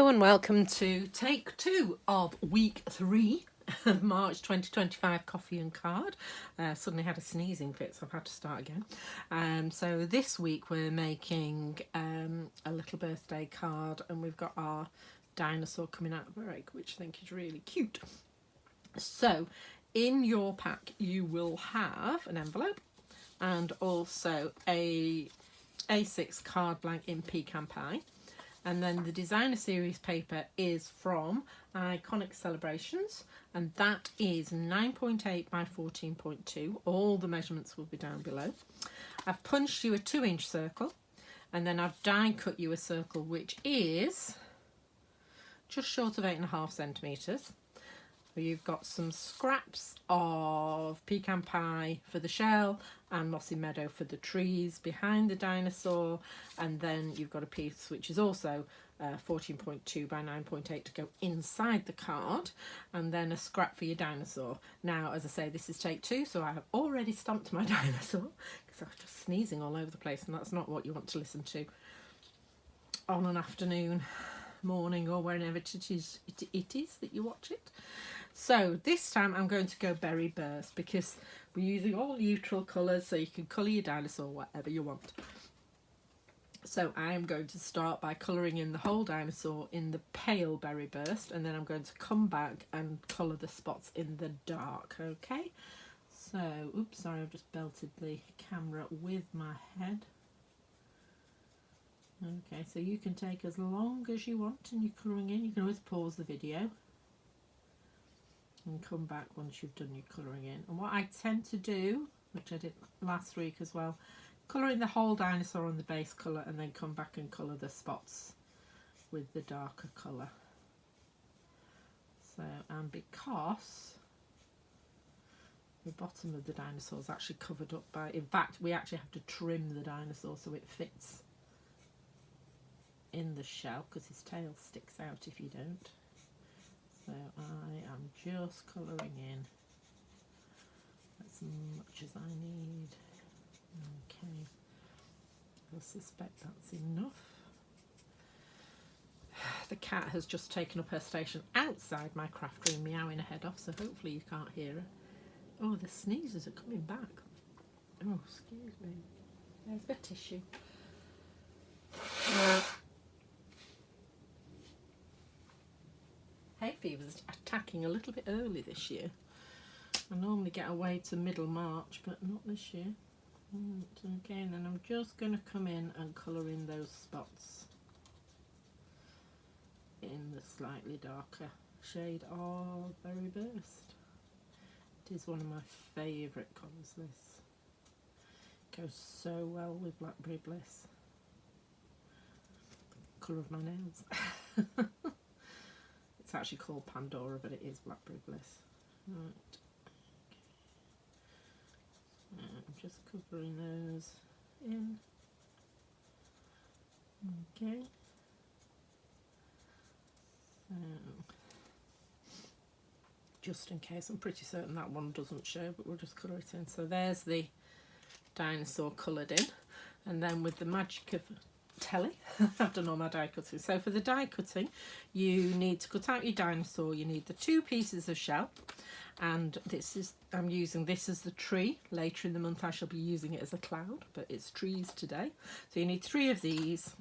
Hello and welcome to take 2 of week 3 of March 2025 coffee and card. Suddenly had a sneezing fit, so I've had to start again. So this week we're making a little birthday card, and we've got our dinosaur coming out of her egg, which I think is really cute. So in your pack you will have an envelope and also a A6 card blank in Pecan Pie. And then the designer series paper is from Iconic Celebrations, and that is 9.8 by 14.2. All the measurements will be down below. I've punched you a 2-inch circle, and then I've die cut you a circle which is just short of 8.5 centimetres. You've got some scraps of Pecan Pie for the shell and Mossy Meadow for the trees behind the dinosaur, and then you've got a piece which is also 14.2 by 9.8 to go inside the card, and then a scrap for your dinosaur. Now, as I say, this is take 2, so I have already stamped my dinosaur because I was just sneezing all over the place, and that's not what you want to listen to on an afternoon, morning, or whenever it is that you watch it. So this time I'm going to go berry burst because we're using all neutral colours, so you can colour your dinosaur whatever you want. So I am going to start by colouring in the whole dinosaur in the pale berry burst, and then I'm going to come back and colour the spots in the dark, okay? So, oops, sorry, I've just belted the camera with my head. Okay, so you can take as long as you want in your colouring in. You can always pause the video and come back once you've done your colouring in. And what I tend to do, which I did last week as well, colour in the whole dinosaur on the base colour and then come back and colour the spots with the darker colour. So, and because the bottom of the dinosaur is actually covered up by, in fact we actually have to trim the dinosaur so it fits in the shell, because his tail sticks out if you don't. So I am just colouring in as much as I need. Okay, I suspect that's enough. The cat has just taken up her station outside my craft room, meowing her head off, so hopefully you can't hear her. Oh, the sneezes are coming back. Oh, excuse me. There's the tissue. Hay fever's attacking a little bit early this year. I normally get away to middle March, but not this year. Okay, and then I'm just going to come in and colour in those spots in the slightly darker shade of Berry Burst. It is one of my favourite colours, this. It goes so well with Blackberry Bliss. The colour of my nails. It's actually called Pandora, but it is Blackberry Bliss. Right. I'm just covering those in. Okay. So, just in case, I'm pretty certain that one doesn't show, but we'll just colour it in. So there's the dinosaur coloured in, and then with the magic of telly, I've done all my die cutting. So for the die cutting, you need to cut out your dinosaur. You need the 2 pieces of shell, and this is, I'm using this as the tree. Later in the month I shall be using it as a cloud, but it's trees today. So you need 3 of these.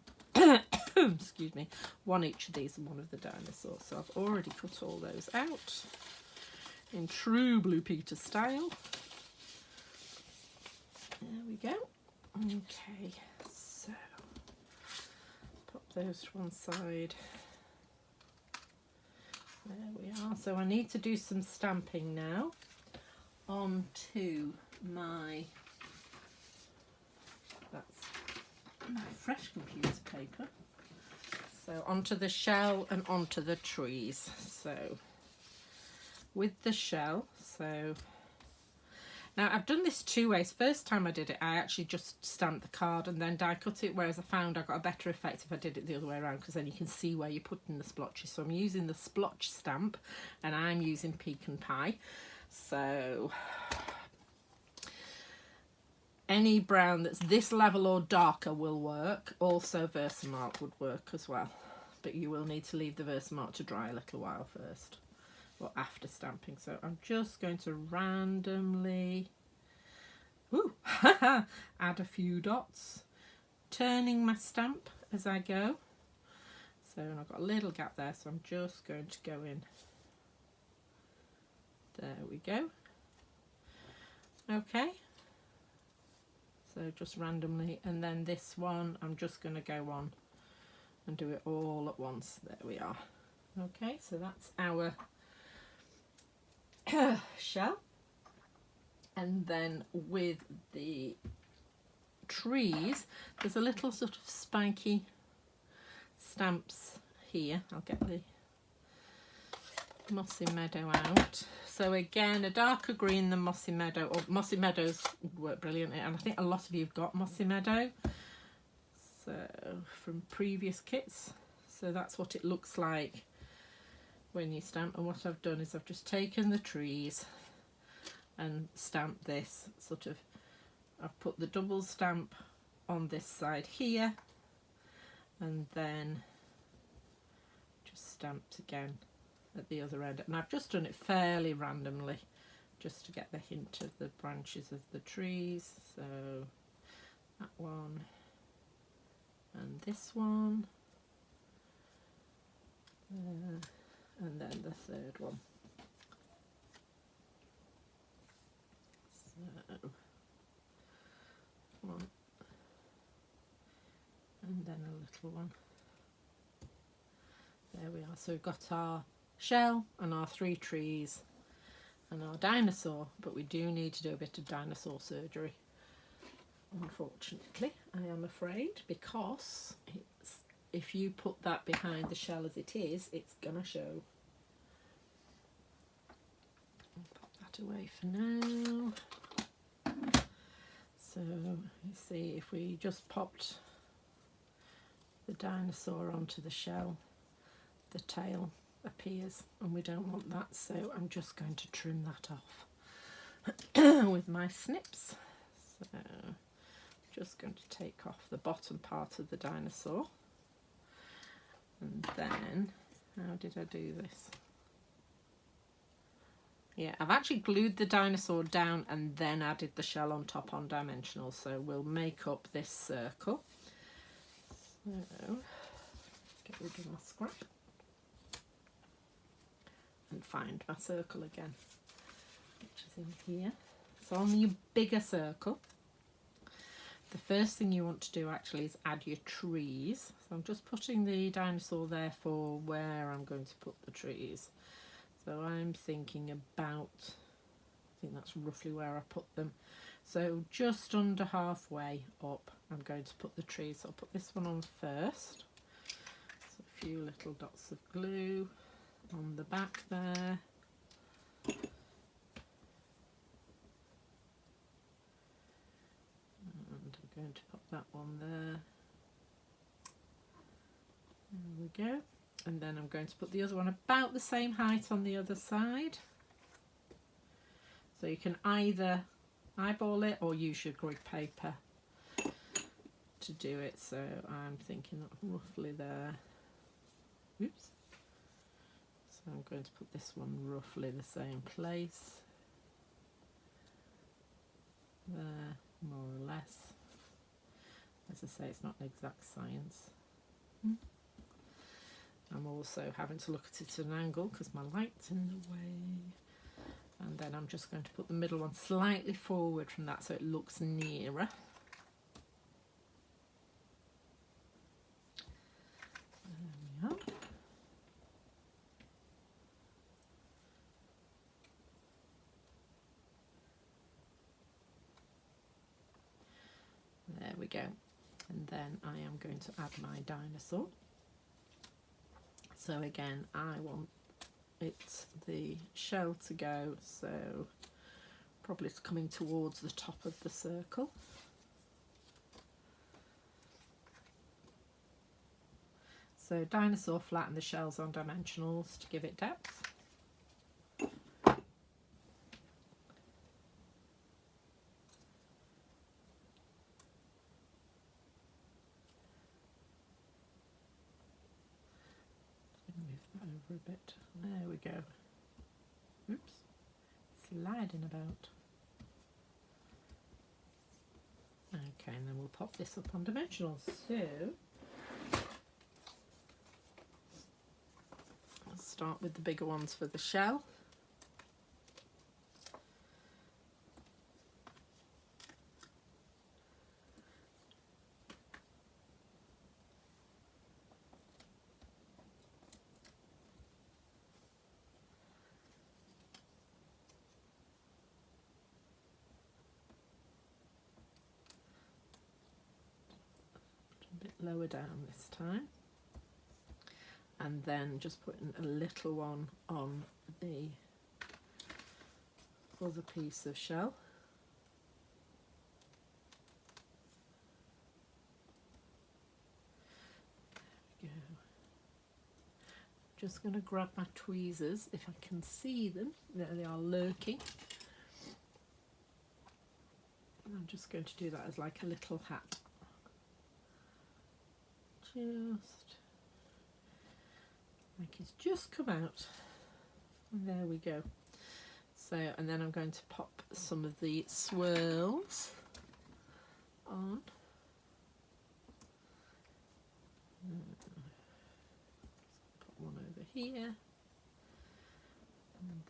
Excuse me, 1 each of these and 1 of the dinosaurs. So I've already cut all those out in true Blue Peter style. There we go. Okay, so pop those to one side. There we are. So I need to do some stamping now onto my, that's my fresh computer paper. So onto the shell and onto the trees. So with the shell, so now I've done this 2 ways. First time I did it, I actually just stamped the card and then die cut it, whereas I found I got a better effect if I did it the other way around, because then you can see where you're putting the splotches. So I'm using the splotch stamp and I'm using Pecan Pie. So any brown that's this level or darker will work. Also Versamark would work as well. but you will need to leave the Versamark to dry a little while first, or after stamping. So I'm just going to randomly add a few dots, turning my stamp as I go. So I've got a little gap there, so I'm just going to go in. There we go. Okay, so just randomly, and then this one I'm just going to go on and do it all at once. There we are. Okay, so that's our shell. And then with the trees, there's a little sort of spiky stamps here. I'll get the Mossy Meadow out. So again, a darker green than Mossy Meadow, or Mossy Meadows would work brilliantly, and I think a lot of you have got Mossy Meadow, so from previous kits. So that's what it looks like when you stamp. And what I've done is I've just taken the trees and stamped this sort of, I've put the double stamp on this side here, and then just stamped again at the other end. And I've just done it fairly randomly just to get the hint of the branches of the trees. So that one and this one, and then the third one. So one, and then a little one. There we are. So we've got our shell and our 3 trees and our dinosaur, but we do need to do a bit of dinosaur surgery, unfortunately, I am afraid, because it's, if you put that behind the shell as it is, it's gonna show. I'll pop that away for now. So you see, if we just popped the dinosaur onto the shell, the tail appears, and we don't want that, so I'm just going to trim that off with my snips. So just going to take off the bottom part of the dinosaur, and then how did I do this? Yeah, I've actually glued the dinosaur down and then added the shell on top on dimensional, so we'll make up this circle. So get rid of my scrap and find my circle again, which is in here. So on your bigger circle, the first thing you want to do actually is add your trees. So I'm just putting the dinosaur there for where I'm going to put the trees. So I'm thinking about, I think that's roughly where I put them. So just under halfway up, I'm going to put the trees. So I'll put this one on first. So a few little dots of glue on the back there. And I'm going to put that one there. There we go. And then I'm going to put the other one about the same height on the other side. So you can either eyeball it or use your grid paper to do it. So I'm thinking roughly there. Oops. So I'm going to put this one roughly the same place. There, more or less. As I say, it's not an exact science. I'm also having to look at it at an angle because my light's in the way. And then I'm just going to put the middle one slightly forward from that so it looks nearer. There we are. There we go. And then I am going to add my dinosaur. So again, I want the shell to go, so probably it's coming towards the top of the circle. So dinosaur flat and the shells on dimensionals to give it depth. over a bit. There we go. Oops, sliding about. Okay, and then we'll pop this up on dimensionals. So I'll start with the bigger ones for the shell. Lower down this time, and then just putting a little one on the other piece of shell. There we go. Just going to grab my tweezers if I can see them. There they are, lurking. I'm just going to do that as like a little hat. Just like it's just come out, and there we go. So, and then I'm going to pop some of the swirls on. Put one over here, and then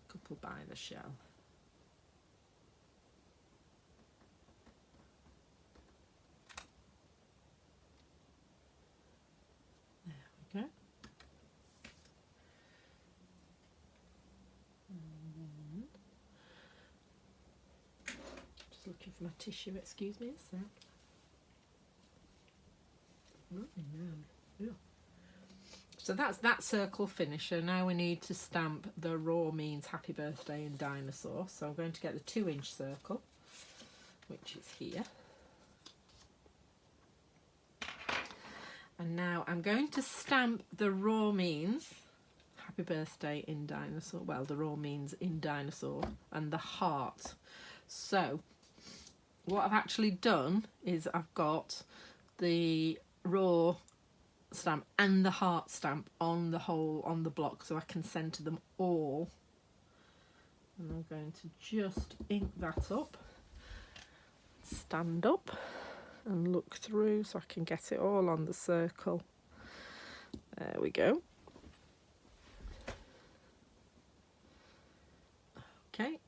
a couple by the shell. Okay. And then, just looking for my tissue, excuse me a sec. Yeah. So that's that circle finisher. Now we need to stamp the raw means happy birthday in dinosaur. So I'm going to get the 2-inch circle, which is here. And now I'm going to stamp the raw means happy birthday in dinosaur. Well, the raw means in dinosaur and the heart. So what I've actually done is I've got the raw stamp and the heart stamp on the whole, on the block, so I can centre them all. And I'm going to just ink that up, stand up and look through so I can get it all on the circle. There we go. Okay,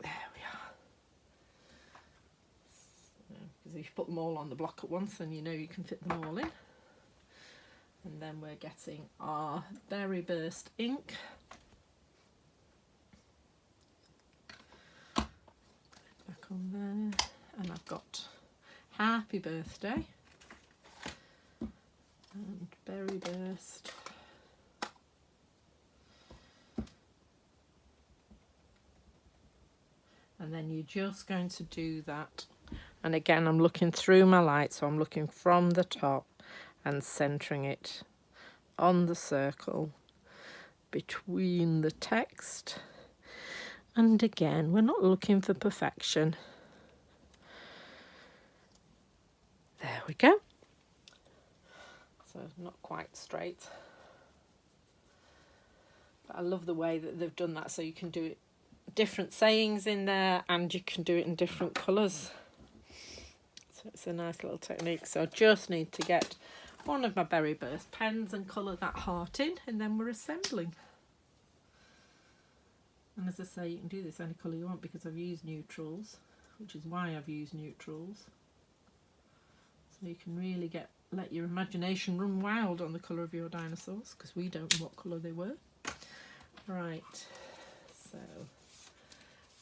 there we are. Because if you put them all on the block at once, then you know you can fit them all in. And then we're getting our berry burst ink. Back on there, and I've got happy birthday and berry burst. And then you're just going to do that. And again, I'm looking through my light, so I'm looking from the top and centering it on the circle between the text. And again, we're not looking for perfection. There we go. So not quite straight. But I love the way that they've done that, so you can do it different sayings in there and you can do it in different colours. So it's a nice little technique. So I just need to get one of my berry burst pens and colour that heart in, and then we're assembling. And as I say, you can do this any colour you want because I've used neutrals, which is why I've used neutrals. So you can really let your imagination run wild on the colour of your dinosaurs, because we don't know what colour they were. Right, so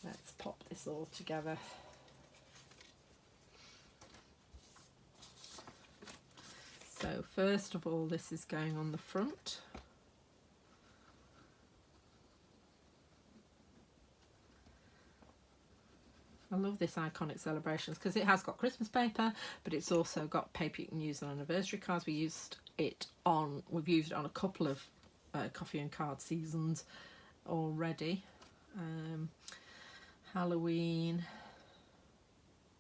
let's pop this all together. So first of all, this is going on the front. I love this Iconic Celebrations because it has got Christmas paper, but it's also got paper you can use on anniversary cards. We've used it on a couple of coffee and card seasons already. Halloween,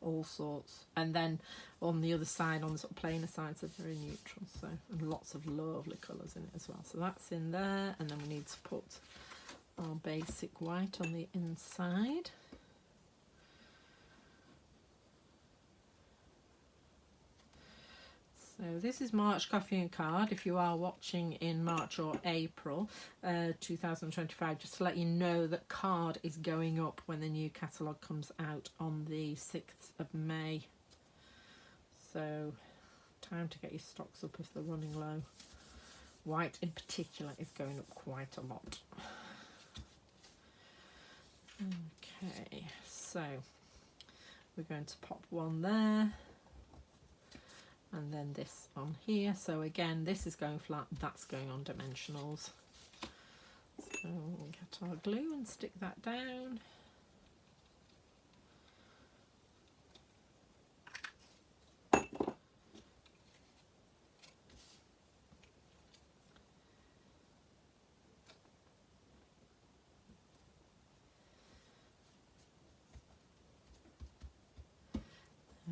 all sorts. And then on the other side, on the sort of plainer sides, they're very neutral, so, and lots of lovely colours in it as well. So that's in there, and then we need to put our basic white on the inside. So this is March Coffee and Card. If you are watching in March or April 2025, just to let you know that card is going up when the new catalogue comes out on the 6th of May. So time to get your stocks up if they're running low. White in particular is going up quite a lot. Okay, so we're going to pop one there. And then this on here. So again, this is going flat, that's going on dimensionals. So we'll get our glue and stick that down.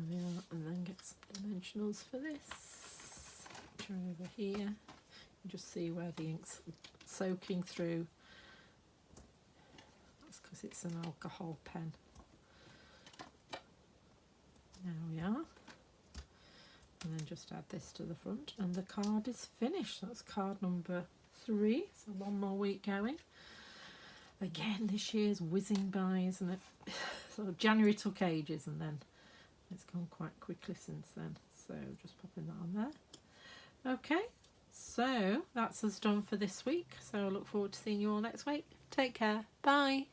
There we are, and then get some dimensionals for this. Which are over here. You just see where the ink's soaking through. That's because it's an alcohol pen. There we are. And then just add this to the front, and the card is finished. That's card number 3. So one more week going. Again, this year's whizzing by, isn't it? Sort of January took ages, and then it's gone quite quickly since then. So just popping that on there. Okay, so that's us done for this week. So I look forward to seeing you all next week. Take care. Bye.